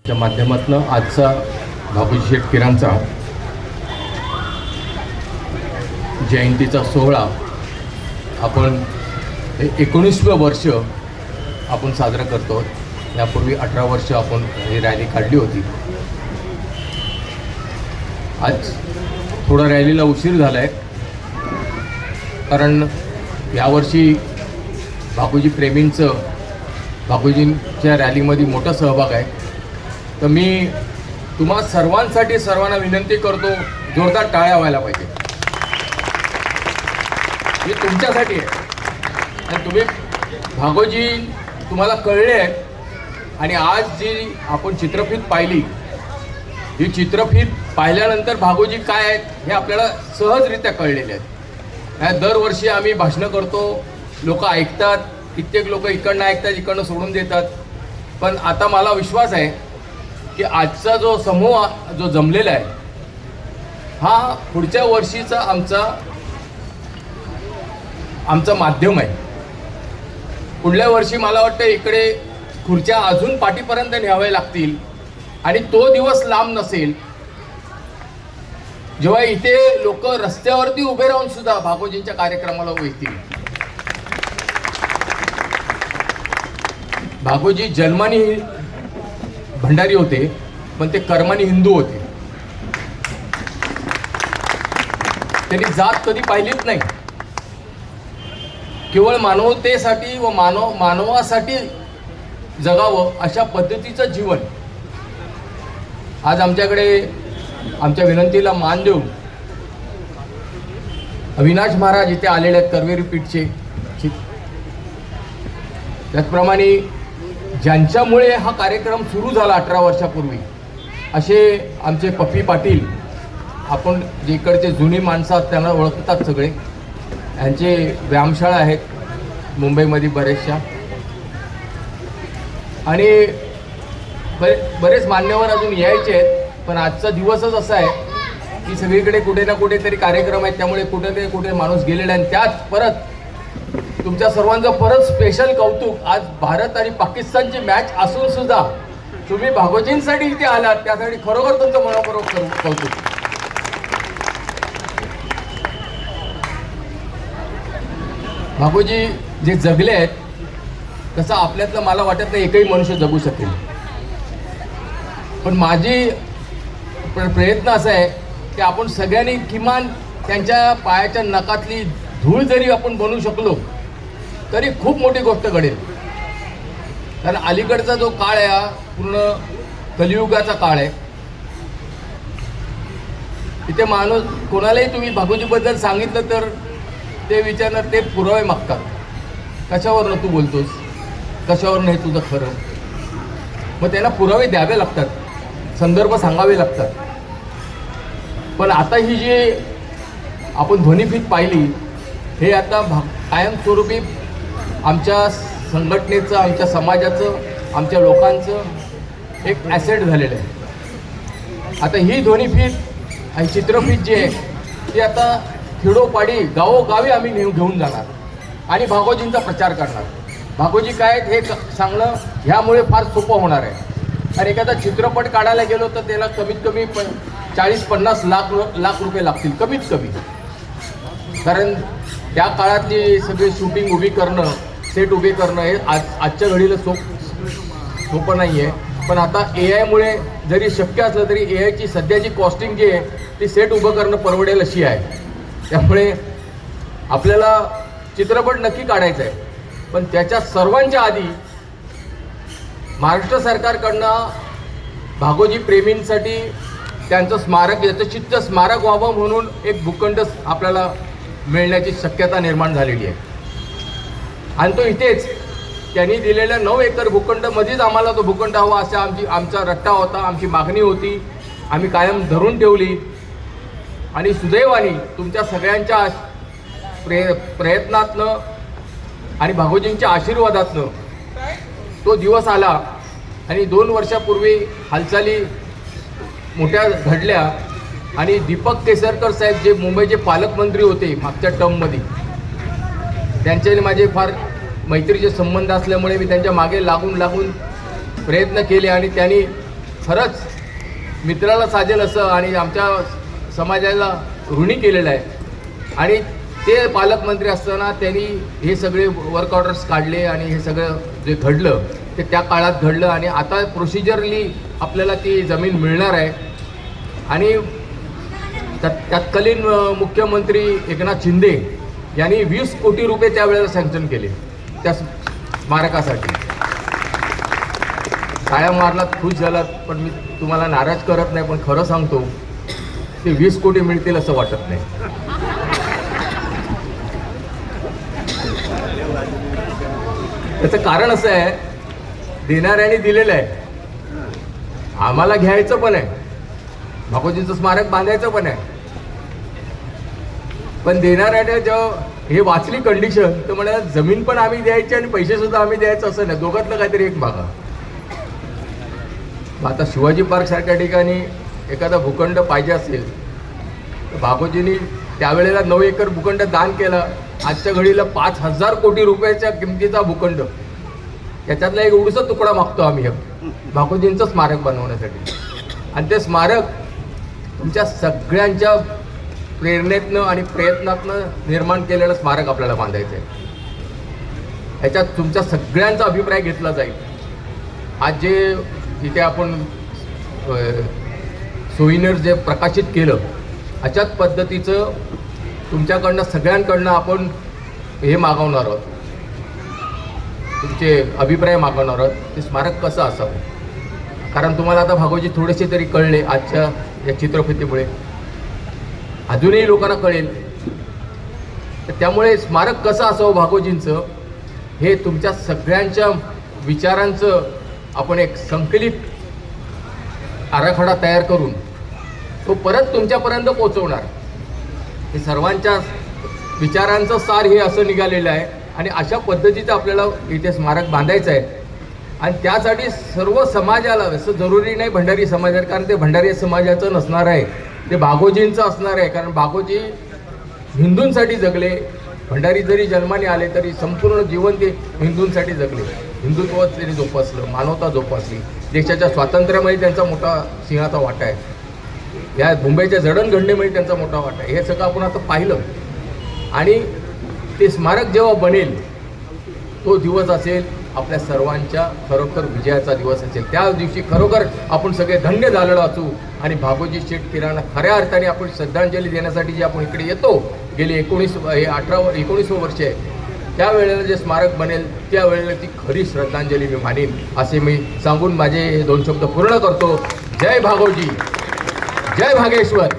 च्या माध्यमातून आजचा बापूजी शेटकरांचा जयंतीचा सोहळा आपण 19वे वर्ष आपण साजरा करतो. यापूर्वी 18 वर्ष आपण ही रॅली काढली होती. आज थोडा रॅलीला उशीर झाला आहे, कारण यावर्षी बापूजी प्रेमींचं बापूजींच्या रॅलीमध्ये मोठा सहभाग आहे. तर मी तुम्हा सर्वांना विनंती करतो, जोरदार टाळ्या व्हायला पाहिजे. हे तुमच्यासाठी आहे आणि तुम्ही भागोजी तुम्हाला कळले आहे. आणि आज जी आपण चित्रफित पाहिली, ही चित्रफित पाहिल्यानंतर भागोजी काय आहेत हे आपल्याला सहजरित्या कळलेले आहेत. ह्या दरवर्षी आम्ही भाषणं करतो, लोक ऐकतात, कित्येक लोक इकडनं ऐकतात, इकडनं सोडून देतात. पण आता मला विश्वास आहे की आजचा जो समूह जो जमलेला आहे हा पुढच्या वर्षीचा आमचं माध्यम आहे. पुढल्या वर्षी मला वाटतं इकडे खुर्च्या अजून पाठीपर्यंत न्याव्या लागतील आणि तो दिवस लांब नसेल जेव्हा इथे लोक रस्त्यावरती उभे राहून सुद्धा भागोजींच्या कार्यक्रमाला येतील. भागोजी जन्माने भंडारी होते, पण ते कर्माने हिंदू होते. त्यांनी जात कधी पाहिलीच नाही. केवळ मानवतेसाठी व मानवासाठी जगावं अशा पद्धतीचं जीवन. आज आमच्याकडे आमच्या विनंतीला मान देऊन अविनाश महाराज इथे आलेले आहेत, करवेरी पीठचे. त्याचप्रमाणे ज्यांच्यामुळे हा कार्यक्रम सुरू झाला 18 वर्षापूर्वी, असे आमचे पप्पी पाटील, आपण जे इकडचे जुनी माणसं आहेत त्यांना ओळखतात सगळे. यांचे व्यायामशाळा आहेत मुंबईमध्ये बरेचशा, आणि बरेच मान्यवर अजून यायचे आहेत. पण आजचा दिवसच असा आहे की सगळीकडे कुठे ना कुठेतरी कार्यक्रम आहेत, त्यामुळे कुठे ना कुठे माणूस गेलेला आहे. आणि त्यात परत तुमच्या सर्वांचं परत स्पेशल कौतुक. आज भारत आणि पाकिस्तानची मॅच असून सुद्धा तुम्ही भागोजींसाठी इथे आलात, त्यासाठी खरोखर तुमचं मनपूर्वक कौतुक. भागोजी जे जगले आहेत तसं आपल्यातलं मला वाटत नाही एकही मनुष्य जगू शकेल. पण माझी प्रयत्न असा आहे की आपण सगळ्यांनी किमान त्यांच्या पायाच्या नखातली धूळ जरी आपण बनवू शकलो तरी खूप मोठी गोष्ट घडेल. कारण अलीकडचा जो काळ आहे हा पूर्ण कलियुगाचा काळ आहे. इथे माणूस कोणालाही तुम्ही भागोजीबद्दल सांगितलं तर ते विचारणार, ते पुरावे मागतात. कशावरनं तू बोलतोस, कशावरनं हे तुझं खरं. मग त्यांना पुरावे द्यावे लागतात, संदर्भ सांगावे लागतात. पण आता ही जी आपण ध्वनिफीत पाहिली, हे आता कायमस्वरूपी आमच्या संघटनेचं, आमच्या समाजाचं, आमच्या लोकांचं एक ॲसेट झालेलं आहे. आता ही ध्वनिफीत आणि चित्रफीत जी आहे ती आता खेडोपाडी गावोगावी आम्ही घेऊन जाणार आणि भागोजींचा प्रचार करणार. भागोजी काय आहेत हे सांगणं ह्यामुळे फार सोपं होणार आहे. आणि एखादा चित्रपट काढायला गेलो तर त्याला कमीत कमी 40-50 लाख रुपये लागतील कमीत कमी. कारण त्या काळातली सगळी शूटिंग उभी करणं, सेट उभी करणं हे आजच्या घडीला सोपं नाही आहे. पण आता AI मुळे जरी शक्य असलं तरी AIची सध्याची कॉस्टिंग जी आहे ती सेट उभं करणं परवडेल अशी आहे. त्यामुळे आपल्याला चित्रपट नक्की काढायचा आहे, पण त्याच्या सर्वांच्या आधी महाराष्ट्र सरकारकडनं भागोजी प्रेमींसाठी त्यांचं स्मारक, यथचित्त स्मारक व्हावं म्हणून एक भूखंड आपल्याला मिळण्याची शक्यता निर्माण झालेली आहे. आणि तो इथेच त्यांनी दिलेल्या 9 एकर भूखंडमध्येच आम्हाला तो भूखंड हवा असा आमचा रट्टा होता, आमची मागणी होती. आम्ही कायम धरून ठेवली आणि सुदैवाने तुमच्या सगळ्यांच्या प्रयत्नातनं आणि भागोजींच्या आशीर्वादातनं तो दिवस आला. आणि 2 वर्षापूर्वी हालचाली मोठ्या घडल्या आणि दीपक केसरकर साहेब जे मुंबईचे पालकमंत्री होते मागच्या टर्ममध्ये, त्यांच्याने माझे फार मैत्रीचे संबंध असल्यामुळे मी त्यांच्या मागे लागून प्रयत्न केले आणि त्यांनी खरंच मित्राला साजेल असं आणि आमच्या समाजाला ऋणी केलेलं आहे. आणि ते पालकमंत्री असताना त्यांनी हे सगळे वर्क ऑर्डर्स काढले आणि हे सगळं जे घडलं ते त्या काळात घडलं आणि आता प्रोसिजरली आपल्याला ती जमीन मिळणार आहे. आणि तत्कालीन मुख्यमंत्री एकनाथ शिंदे यांनी 20 कोटी रुपये त्यावेळेला सँक्शन केले त्या स्मारकासाठी. टाळ्या मारलात, खुश झालात, पण मी तुम्हाला नाराज करत नाही, पण खरं सांगतो ते 20 कोटी मिळतील असं वाटत नाही. त्याचं कारण असं आहे, देणाऱ्याने दिलेलं आहे, आम्हाला घ्यायचं पण आहे, भागोजींचं स्मारक बांधायचं पण आहे. पण देणाऱ्याने जेव्हा हे वाचली कंडिशन तर म्हणाला जमीन पण आम्ही द्यायची आणि पैसे सुद्धा आम्ही द्यायचं असं नाही, दोघातलं काहीतरी एक मागा. आता शिवाजी पार्क सारख्या ठिकाणी एखादा भूखंड पाहिजे असेल तर भागोजींनी त्यावेळेला 9 एकर भूखंड दान केला. आजच्या घडीला 5,000 कोटी रुपयाच्या किमतीचा भूखंड, त्याच्यातला एक एवढूसा तुकडा मागतो आम्ही भागोजींचं स्मारक बनवण्यासाठी. आणि ते स्मारक तुमच्या सगळ्यांच्या प्रेरणेतनं आणि प्रयत्नातनं निर्माण केलेलं स्मारक आपल्याला बांधायचं आहे. ह्याच्यात तुमच्या सगळ्यांचा अभिप्राय घेतला जाईल. आज जे इथे आपण सोयीनर जे प्रकाशित केलं अशाच पद्धतीचं तुमच्याकडनं सगळ्यांकडनं आपण हे मागवणार आहोत, तुमचे अभिप्राय मागवणार आहोत, ते स्मारक कसं असावं. कारण तुम्हाला आता भागोजी थोडेसे तरी कळले आजच्या या चित्रफितीमुळे, अजूनही लोकांना कळेल. तर त्यामुळे स्मारक कसं असावं भागोजींचं हे तुमच्या सगळ्यांच्या विचारांचं आपण एक संकलित आराखडा तयार करून तो परत तुमच्यापर्यंत पोहोचवणार. हे सर्वांच्या विचारांचं सार हे असं निघालेलं आहे आणि अशा पद्धतीचं आपल्याला इथे स्मारक बांधायचं आहे. आणि त्यासाठी सर्व समाजाला, असं जरुरी नाही भंडारी समाजाला, कारण ते भंडारी समाजाचं नसणार आहे, ते भागोजींचं असणार आहे. कारण भागोजी हिंदूंसाठी जगले, भंडारी जरी जन्माने आले तरी संपूर्ण जीवन ते हिंदूंसाठी जगले. हिंदुत्व त्यांनी जोपासलं, मानवता जोपासली, देशाच्या स्वातंत्र्यामध्ये त्यांचा मोठा सिंहाचा वाटा आहे, या मुंबईच्या जडणघडणीमध्ये त्यांचा मोठा वाटा आहे. हे सगळं आपण आता पाहिलं. आणि ते स्मारक जेव्हा बनेल तो दिवस असेल आपल्या सर्वांच्या खरोखर विजयाचा दिवस असेल. त्या दिवशी खरोखर आपण सगळे धन्य झालेलो असू. आणि भागोजी शेठ किराणा खऱ्या अर्थाने आपण श्रद्धांजली देण्यासाठी जे आपण इकडे येतो, गेली 19 वर्ष आहे, त्यावेळेला जे स्मारक बनेल त्यावेळेला ती खरी श्रद्धांजली मी मानेन असे मी सांगून माझे 2 शब्द पूर्ण करतो. जय भागोजी, जय भागेश्वर.